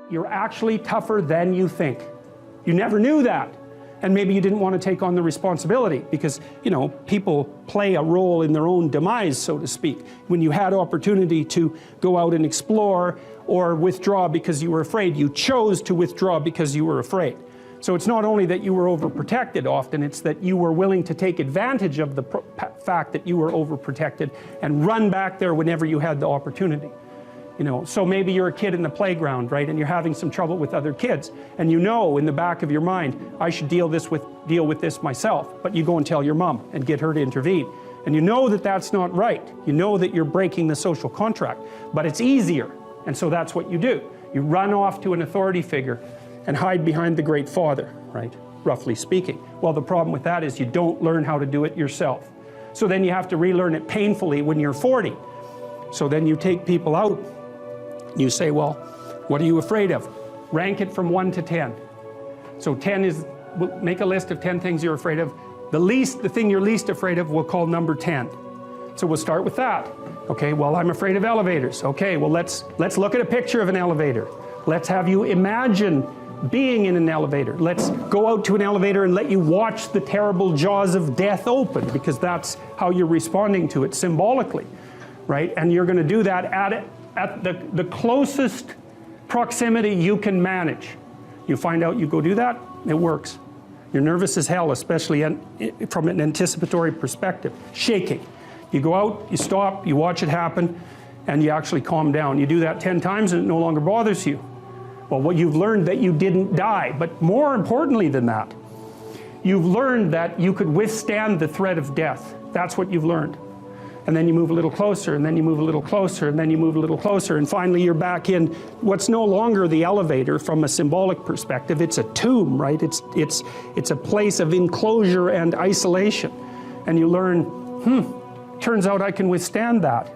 You're actually tougher than you think. You never knew that. And maybe you didn't want to take on the responsibility because, you know, people play a role in their own demise, so to speak. When you had opportunity to go out and explore or withdraw because you were afraid, you chose to withdraw because you were afraid. So it's not only that you were overprotected often, it's that you were willing to take advantage of the fact that you were overprotected and run back there whenever you had the opportunity. You know, so maybe you're a kid in the playground, right, and you're having some trouble with other kids, and you know in the back of your mind, I should deal with this myself, but you go and tell your mom and get her to intervene. And you know that that's not right. You know that you're breaking the social contract, but it's easier, and so that's what you do. You run off to an authority figure and hide behind the Great Father, right, roughly speaking. Well, the problem with that is you don't learn how to do it yourself. So then you have to relearn it painfully when you're 40. So then you take people out. You say, well, what are you afraid of? Rank it from 1 to 10. So 10 is, make a list of 10 things you're afraid of. The thing you're least afraid of, we'll call number 10. So we'll start with that. Okay, well, I'm afraid of elevators. Okay, well, let's look at a picture of an elevator. Let's have you imagine being in an elevator. Let's go out to an elevator and let you watch the terrible jaws of death open, because that's how you're responding to it symbolically, right? And you're going to do that at the closest proximity you can manage. You find out, you go do that, it works. You're nervous as hell, especially from an anticipatory perspective, shaking. You go out, you stop, you watch it happen, and you actually calm down. You do that 10 times and it no longer bothers you. Well, what you've learned that you didn't die, but more importantly than that, you've learned that you could withstand the threat of death. That's what you've learned. And then you move a little closer, and then you move a little closer, and then you move a little closer, and finally you're back in what's no longer the elevator from a symbolic perspective. It's a tomb, right? It's a place of enclosure and isolation. And you learn, turns out I can withstand that.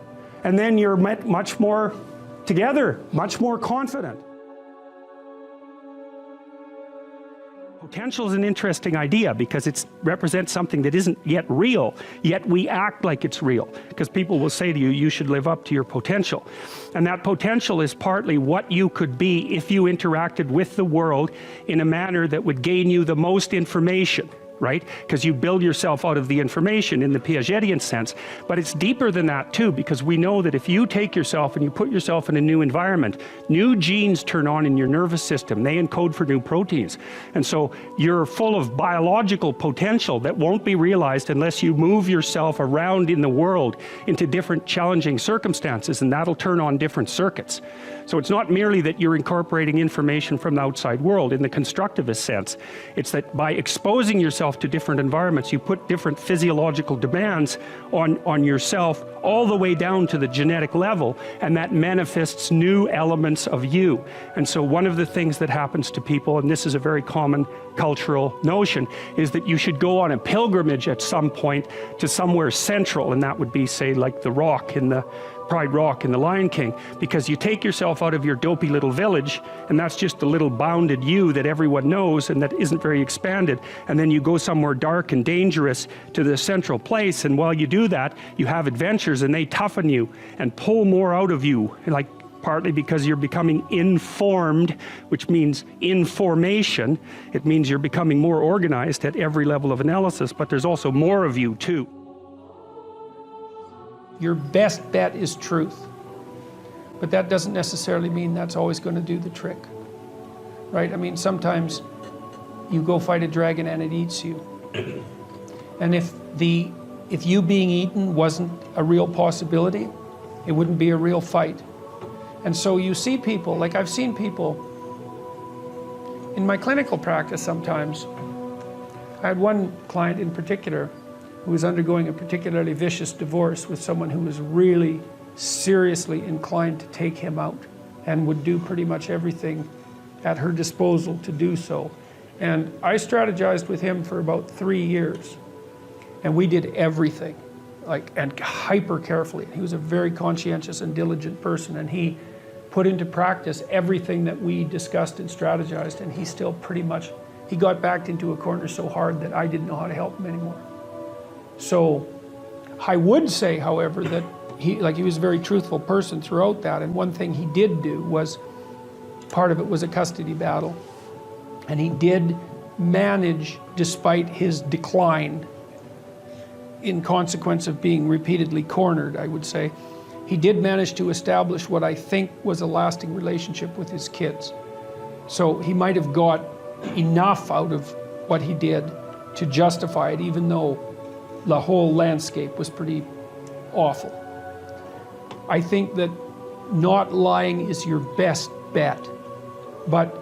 And then you're much more together, much more confident. Potential is an interesting idea because it represents something that isn't yet real, yet we act like it's real. Because people will say to you, you should live up to your potential. And that potential is partly what you could be if you interacted with the world in a manner that would gain you the most information. Right? Because you build yourself out of the information in the Piagetian sense. But it's deeper than that too, because we know that if you take yourself and you put yourself in a new environment, new genes turn on in your nervous system. They encode for new proteins. And so you're full of biological potential that won't be realized unless you move yourself around in the world into different challenging circumstances, and that'll turn on different circuits. So it's not merely that you're incorporating information from the outside world in the constructivist sense. It's that by exposing yourself to different environments, you put different physiological demands on yourself all the way down to the genetic level, and that manifests new elements of you. And so one of the things that happens to people, and this is a very common cultural notion, is that you should go on a pilgrimage at some point to somewhere central, and that would be, say, like the Rock in the Pride Rock in The Lion King, because you take yourself out of your dopey little village, and that's just the little bounded you that everyone knows and that isn't very expanded, and then you go somewhere dark and dangerous to the central place, and while you do that, you have adventures and they toughen you and pull more out of you, like partly because you're becoming informed, which means information. It means you're becoming more organized at every level of analysis, but there's also more of you too. Your best bet is truth, but that doesn't necessarily mean that's always going to do the trick, right? I mean, sometimes you go fight a dragon and it eats you, and if you being eaten wasn't a real possibility, it wouldn't be a real fight. And so you see people, like I've seen people in my clinical practice sometimes. I had one client in particular who was undergoing a particularly vicious divorce with someone who was really seriously inclined to take him out and would do pretty much everything at her disposal to do so. And I strategized with him for about 3 years, and we did everything, and hyper carefully. He was a very conscientious and diligent person, and he put into practice everything that we discussed and strategized, and he still pretty much, he got backed into a corner so hard that I didn't know how to help him anymore. So I would say, however, that he was a very truthful person throughout that, and one thing he did do was part of it was a custody battle. And he did manage, despite his decline, in consequence of being repeatedly cornered, I would say, he did manage to establish what I think was a lasting relationship with his kids. So he might have got enough out of what he did to justify it, even though the whole landscape was pretty awful. I think that not lying is your best bet, but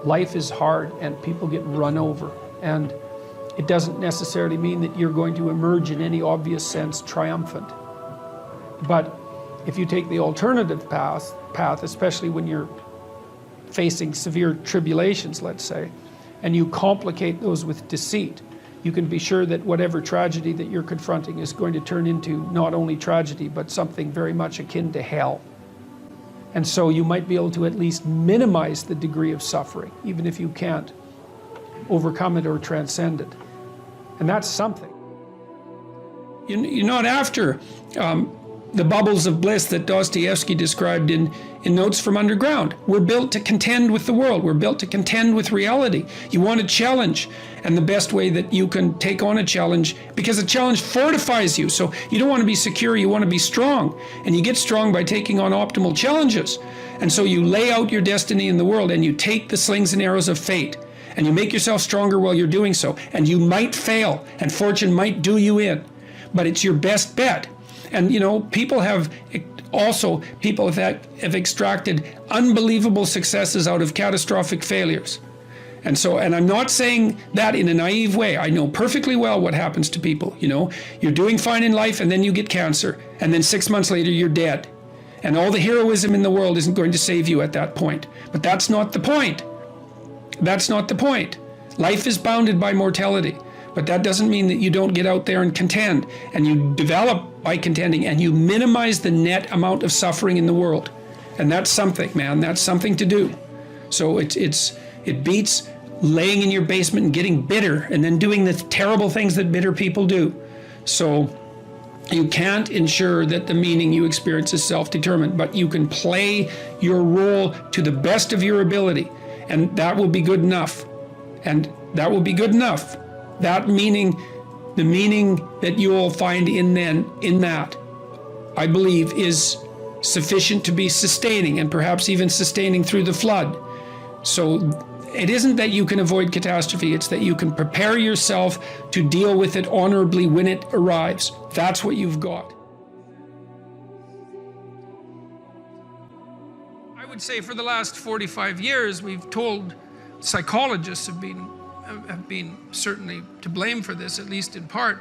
life is hard and people get run over, and it doesn't necessarily mean that you're going to emerge in any obvious sense triumphant. But if you take the alternative path, especially when you're facing severe tribulations, let's say, and you complicate those with deceit, you can be sure that whatever tragedy that you're confronting is going to turn into not only tragedy, but something very much akin to hell. And so you might be able to at least minimize the degree of suffering, even if you can't overcome it or transcend it. And that's something. You're not after the bubbles of bliss that Dostoevsky described in Notes from Underground. We're built to contend with the world. We're built to contend with reality. You want a challenge, and the best way that you can take on a challenge, because a challenge fortifies you. So you don't want to be secure, you want to be strong. And you get strong by taking on optimal challenges. And so you lay out your destiny in the world, and you take the slings and arrows of fate, and you make yourself stronger while you're doing so. And you might fail, and fortune might do you in, but it's your best bet. And you know, people have extracted unbelievable successes out of catastrophic failures. And I'm not saying that in a naive way. I know perfectly well what happens to people. You know, you're doing fine in life and then you get cancer, and then 6 months later you're dead. And all the heroism in the world isn't going to save you at that point. But that's not the point. That's not the point. Life is bounded by mortality. But that doesn't mean that you don't get out there and contend, and you develop by contending, and you minimize the net amount of suffering in the world. And that's something, man. That's something to do. So it beats laying in your basement and getting bitter and then doing the terrible things that bitter people do. So you can't ensure that the meaning you experience is self-determined, but you can play your role to the best of your ability, and that will be good enough. And that will be good enough. That meaning, the meaning that you will find in that, I believe, is sufficient to be sustaining, and perhaps even sustaining through the flood. So it isn't that you can avoid catastrophe, it's that you can prepare yourself to deal with it honorably when it arrives. That's what you've got. I would say for the last 45 years, we've told, psychologists have been certainly to blame for this, at least in part.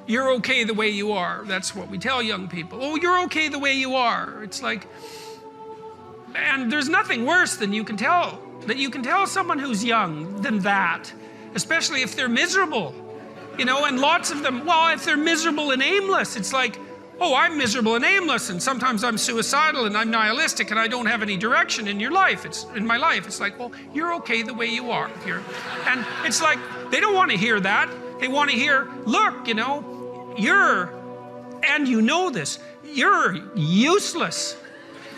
You're okay the way you are. That's what we tell young people. Oh, you're okay the way you are. It's like, and there's nothing worse than you can tell someone who's young than that, especially if they're miserable. You know, and lots of them, well, if they're miserable and aimless, it's like, oh, I'm miserable and aimless, and sometimes I'm suicidal and I'm nihilistic and I don't have any direction in your life. In my life. It's like, well, you're okay the way you are. And it's like, they don't want to hear that. They want to hear, look, you know, and you know this, you're useless.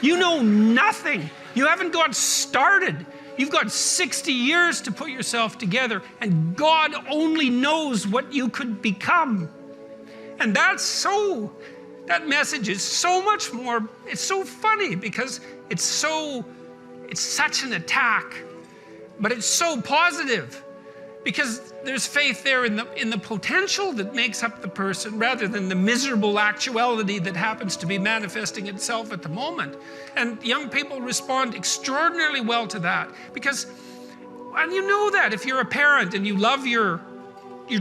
You know nothing. You haven't got started. You've got 60 years to put yourself together, and God only knows what you could become. And that message is so much more, it's so funny because it's such an attack, but it's so positive because there's faith there in the potential that makes up the person rather than the miserable actuality that happens to be manifesting itself at the moment. And young people respond extraordinarily well to that because, and you know that if you're a parent and you love your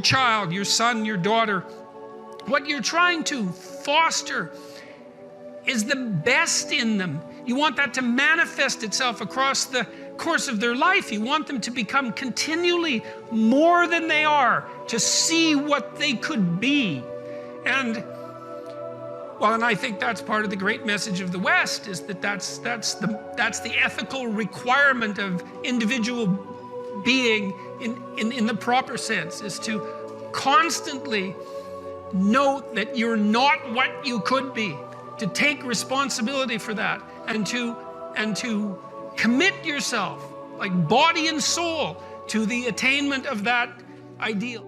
child, your son, your daughter, what you're trying to foster is the best in them. You want that to manifest itself across the course of their life. You want them to become continually more than they are, to see what they could be. And I think that's part of the great message of the West, is that's the ethical requirement of individual being in the proper sense, is to constantly note that you're not what you could be, to take responsibility for that, and to commit yourself, like body and soul, to the attainment of that ideal.